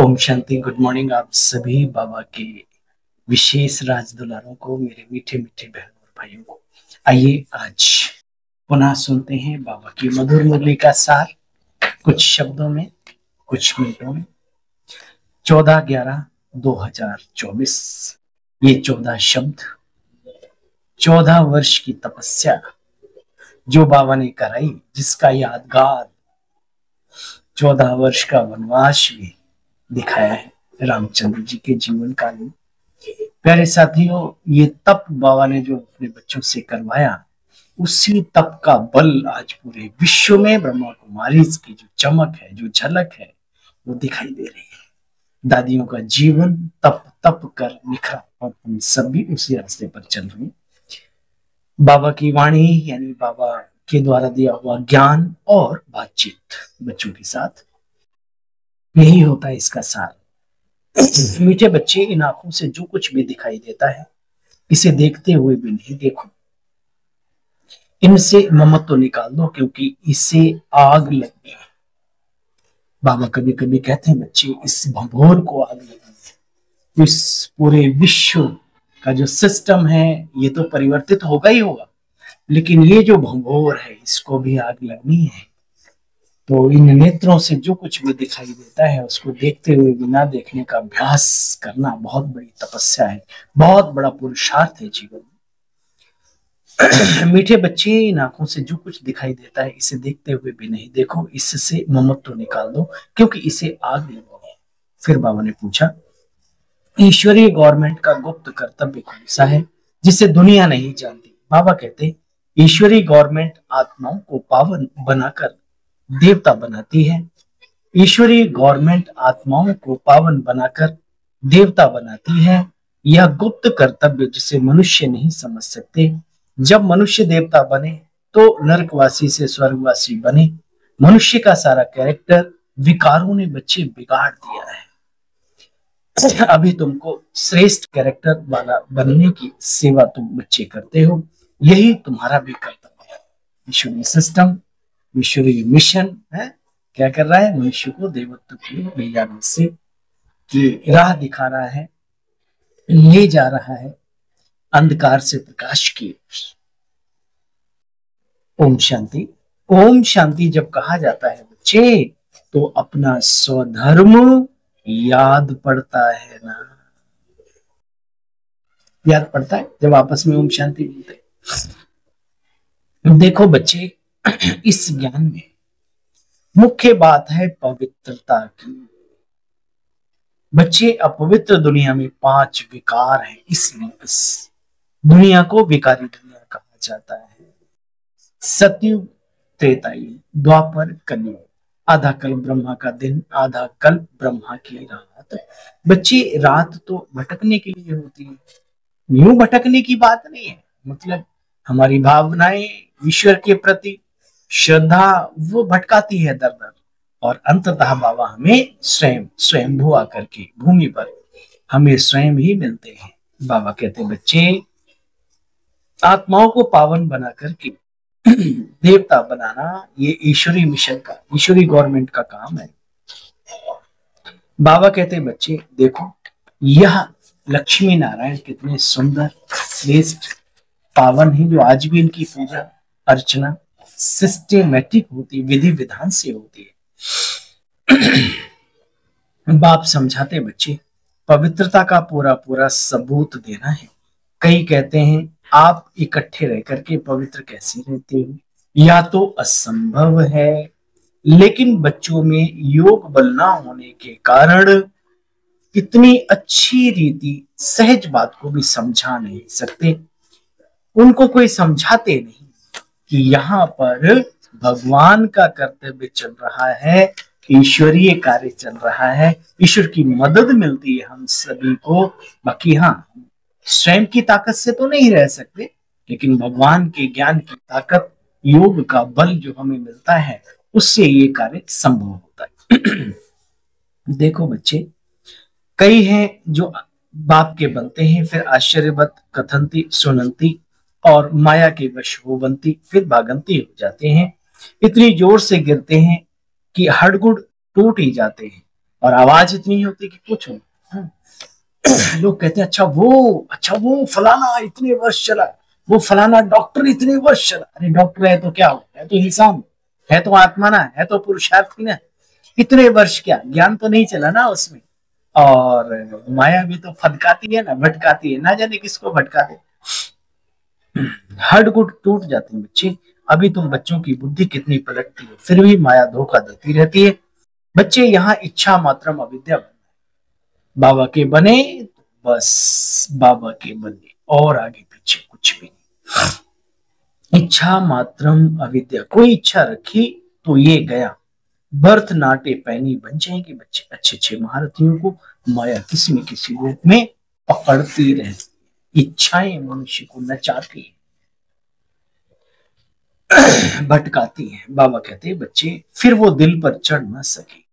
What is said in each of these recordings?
Om Shanti. Good morning आप सभी बाबा के विशेष राज दुलारों को, मेरे मीठे मीठे बहनों और भाइयों को। आइए आज पुनः सुनते हैं बाबा की मधुर मुरली का सार, कुछ शब्दों में, कुछ मिनटों में। 14/11/2024 ये 14 शब्द, 14 वर्ष की तपस्या जो बाबा ने कराई, जिसका यादगार 14 वर्ष का वनवास भी दिखाया है रामचंद्र जी के जीवन काल में। प्यारे साथियों, ये तप बाबा ने जो अपने बच्चों से करवाया, उसी तप का बल आज पूरे विश्व में ब्रह्मा कुमारी की जो चमक है, जो झलक है, वो दिखाई दे रही है। दादियों का जीवन तप तप कर निखरा और हम सब भी उसी रास्ते पर चल रहे हैं। बाबा की वाणी यानी बाबा के द्वारा दिया हुआ ज्ञान और बातचीत बच्चों के साथ, यही होता है इसका सार। मीठे बच्चे, इन आंखों से जो कुछ भी दिखाई देता है, इसे देखते हुए भी नहीं देखो। इनसे ममत्व तो निकाल दो, क्योंकि इसे आग लगनी है। बाबा कभी कभी कहते हैं, बच्चे इस भंभोर को आग लगनी है। इस पूरे विश्व का जो सिस्टम है, ये तो परिवर्तित होगा ही होगा, लेकिन ये जो भंभोर है, इसको भी आग लगनी है। तो इन नेत्रों से जो कुछ भी दिखाई देता है, उसको देखते हुए बिना देखने का अभ्यास करना बहुत बड़ी तपस्या है, बहुत बड़ा पुरुषार्थ है जीवन में। मीठे बच्चे, इन आंखों से जो कुछ दिखाई देता है, इसे देखते हुए भी नहीं देखो। इससे ममत्व तो निकाल दो, क्योंकि इसे आग लगनी है। फिर बाबा ने पूछा, ईश्वरीय गवर्नमेंट का गुप्त कर्तव्य कौन सा है, जिसे दुनिया नहीं जानती? बाबा कहते, ईश्वरीय गवर्नमेंट आत्माओं को पावन बनाकर देवता बनाती है। ईश्वरीय गवर्नमेंट आत्माओं को पावन बनाकर देवता बनाती है। यह गुप्त कर्तव्य जिसे मनुष्य नहीं समझ सकते। जब मनुष्य देवता बने तो नरकवासी से स्वर्गवासी बने। मनुष्य का सारा कैरेक्टर विकारों ने बच्चे बिगाड़ दिया है। अभी तुमको श्रेष्ठ कैरेक्टर वाला बनने की सेवा तुम बच्चे करते हो, यही तुम्हारा भी कर्तव्य है। ईश्वरीय सिस्टम, ईश्वरीय मिशन है, क्या कर रहा है? मनुष्य को देवत्व की ओर ले जाने से की राह दिखा रहा है, ले जा रहा है अंधकार से प्रकाश की ओर। ओम शांति। ओम शांति जब कहा जाता है बच्चे, तो अपना स्वधर्म याद पड़ता है ना? याद पड़ता है जब आपस में ओम शांति बोलते हैं। देखो बच्चे, इस ज्ञान में मुख्य बात है पवित्रता की। बच्चे, अपवित्र दुनिया में 5 विकार हैं, इसलिए इस दुनिया को विकारी दुनिया कहा जाता है। सतयुग, त्रेतायुग, द्वापर, कलयुग। आधा कल ब्रह्मा का दिन, आधा कल ब्रह्मा की रात। बच्चे, रात तो भटकने के लिए होती है, यूं भटकने की बात नहीं है। मतलब हमारी भावनाएं ईश्वर के प्रति, श्रद्धा, वो भटकाती है दर दर, और अंततः बाबा हमें स्वयंभू आकर के भूमि पर हमें स्वयं ही मिलते हैं। बाबा कहते, बच्चे आत्माओं को पावन बना करके देवता बनाना, ये ईश्वरीय मिशन का, ईश्वरीय गवर्नमेंट का काम है। बाबा कहते, बच्चे देखो, यह लक्ष्मी नारायण कितने सुंदर, श्रेष्ठ, पावन है, जो आज भी इनकी पूजा अर्चना सिस्टेमेटिक होती, विधि विधान से होती है। बाप समझाते, बच्चे पवित्रता का पूरा पूरा सबूत देना है। कई कहते हैं, आप इकट्ठे रह करके पवित्र कैसे रहते हो? या तो असंभव है, लेकिन बच्चों में योग बल ना होने के कारण इतनी अच्छी रीति सहज बात को भी समझा नहीं सकते। उनको कोई समझाते नहीं कि यहाँ पर भगवान का कर्तव्य चल रहा है, ईश्वरीय कार्य चल रहा है, ईश्वर की मदद मिलती है हम सभी को। बाकी हाँ, स्वयं की ताकत से तो नहीं रह सकते, लेकिन भगवान के ज्ञान की ताकत, योग का बल जो हमें मिलता है, उससे ये कार्य संभव होता है। देखो बच्चे, कई हैं जो बाप के बनते हैं, फिर आश्चर्यवत कथंती सुनंती और माया के वश हो बनती, फिर भागंती हो जाते हैं। इतनी जोर से गिरते हैं कि हड़गुड़ टूट ही जाते हैं, और आवाज इतनी होती कि पूछो। हाँ। लोग कहते हैं अच्छा वो फलाना इतने वर्ष चला, वो फलाना डॉक्टर इतने वर्ष चला। अरे डॉक्टर है तो क्या हो, है तो इंसान, है तो आत्मा ना, है तो पुरुषार्थी ना। इतने वर्ष क्या, ज्ञान तो नहीं चला ना उसमें। और माया भी तो फदकाती है ना, भटकाती है, ना जाने किसको भटका दे। हड्ड-गुड टूट जाते हैं बच्चे। अभी तुम बच्चों की बुद्धि कितनी पलटती है, फिर भी माया धोखा देती रहती है। बच्चे यहाँ इच्छा मात्रम अविद्या, बाबा के बने बस बाबा के बने, और आगे पीछे कुछ भी नहीं। इच्छा मात्रम अविद्या, कोई इच्छा रखी तो ये गया। बर्थ नाटे पैनी बन जाएंगे बच्चे। अच्छे अच्छे महारथियों को माया किसी न किसी रूप में पकड़ती रहती। इच्छाएं मनुष्य को नचाती है, भटकाती है। बाबा कहते हैं बच्चे फिर वो दिल पर चढ़ न सके।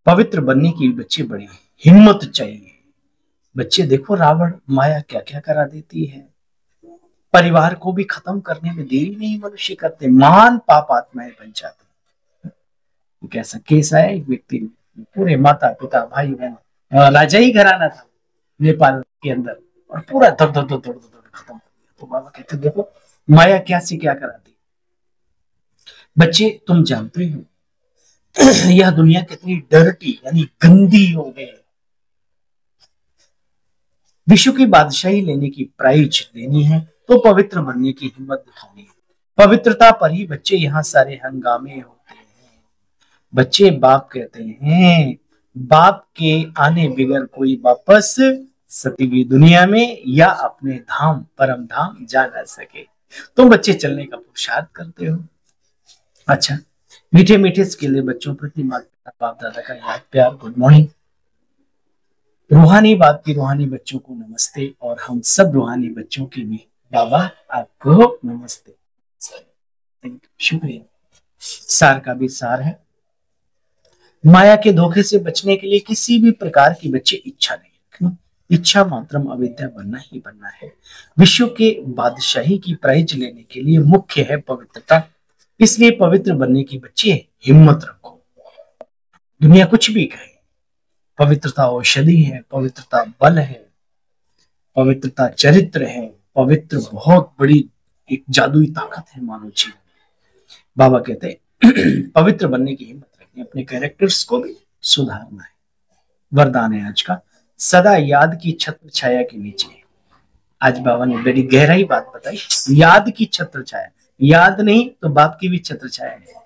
पवित्र बनने की बच्चे बड़ी हिम्मत चाहिए। बच्चे देखो रावण माया क्या क्या करा देती है। परिवार को भी खत्म करने में देरी नहीं मनुष्य करते, महान पाप आत्माएं बन जाते। कैसा केस आया, एक व्यक्ति पूरे माता पिता भाई बहन, राजा ही घराना था नेपाल के अंदर, और पूरा धड़ धड़ धड़ धड़ खत्म कर दिया। तो बाबा कहते देखो माया क्या से क्या कराती। बच्चे तुम जानते हो यह दुनिया कितनी डर्टी यानी गंदी हो गई। विश्व की बादशाही लेने की प्राइज देनी है तो पवित्र बनने की हिम्मत दिखानी है। पवित्रता पर ही बच्चे यहाँ सारे हंगामे होते हैं। बच्चे बाप कहते हैं बाप के आने बिगर कोई वापस सतीवी दुनिया में या अपने धाम परम धाम जा ना सके। तुम बच्चे चलने का पुरुषार्थ करते हो। अच्छा, मीठे मीठे स्किले बच्चों प्रति माता पिता बाप दादा का याद प्यार, गुड मॉर्निंग। रूहानी बाप की रूहानी बच्चों को नमस्ते, और हम सब रूहानी बच्चों के भी बाबा आपको नमस्ते। शुक्रिया। सार का भी सार है, माया के धोखे से बचने के लिए किसी भी प्रकार की बच्चे इच्छा नहीं रखनी। इच्छा मात्रम अविद्या बनना ही बनना है। विश्व के बादशाही की प्राइज लेने के लिए मुख्य है पवित्रता। इसलिए पवित्र बनने की बच्चे हिम्मत रखो। दुनिया कुछ भी कहे, पवित्रता औषधि है, पवित्रता बल है, पवित्रता चरित्र है, पवित्र बहुत बड़ी एक जादुई ताकत है मानव जीवन। बाबा कहते हैं पवित्र बनने की हिम्मत रखनी, अपने कैरेक्टर्स को भी सुधारना है। वरदान है आज का, सदा याद की छत्र छाया के नीचे। आज बाबा ने बड़ी गहराई बात बताई। याद की छत्र छाया, याद नहीं तो बाप की भी छत्र छाया है।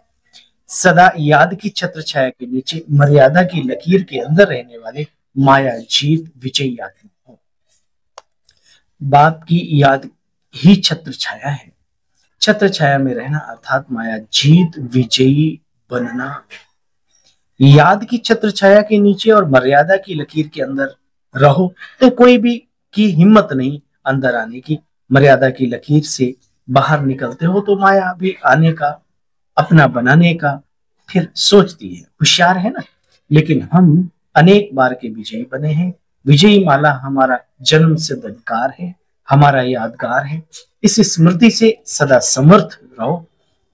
सदा याद की छत्र छाया के नीचे मर्यादा की लकीर के अंदर रहने वाले माया जीत विजयी आत्मा हो। बाप की याद ही छत्र छाया है। छत्र छाया में रहना अर्थात माया जीत विजयी बनना। याद की छत्र छाया के नीचे और मर्यादा की लकीर के अंदर रहो तो कोई भी की हिम्मत नहीं अंदर आने की। मर्यादा की लकीर से बाहर निकलते हो तो माया भी आने का, अपना बनाने का फिर सोचती है। होशियार है ना। लेकिन हम अनेक बार के विजयी बने हैं। विजयी माला हमारा जन्म सिद्ध अधिकार है, हमारा यादगार है। इस स्मृति से सदा समर्थ रहो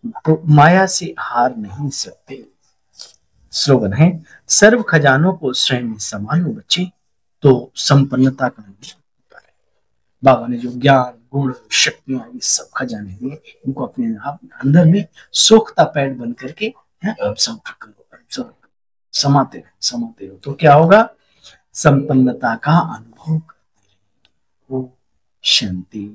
तो माया से हार नहीं सकते। स्लोगन है, सर्व खजानों को स्वयं में संभालो बच्चे तो संपन्नता का होता है। बाबा ने जो ज्ञान गुण शक्तियां ये सब खजाने दिए, इनको अपने आप अंदर में सोखता पैड बन करके ऑब्जर्व करो, समाते रहो तो क्या होगा, संपन्नता का अनुभव करते रहो। शांति।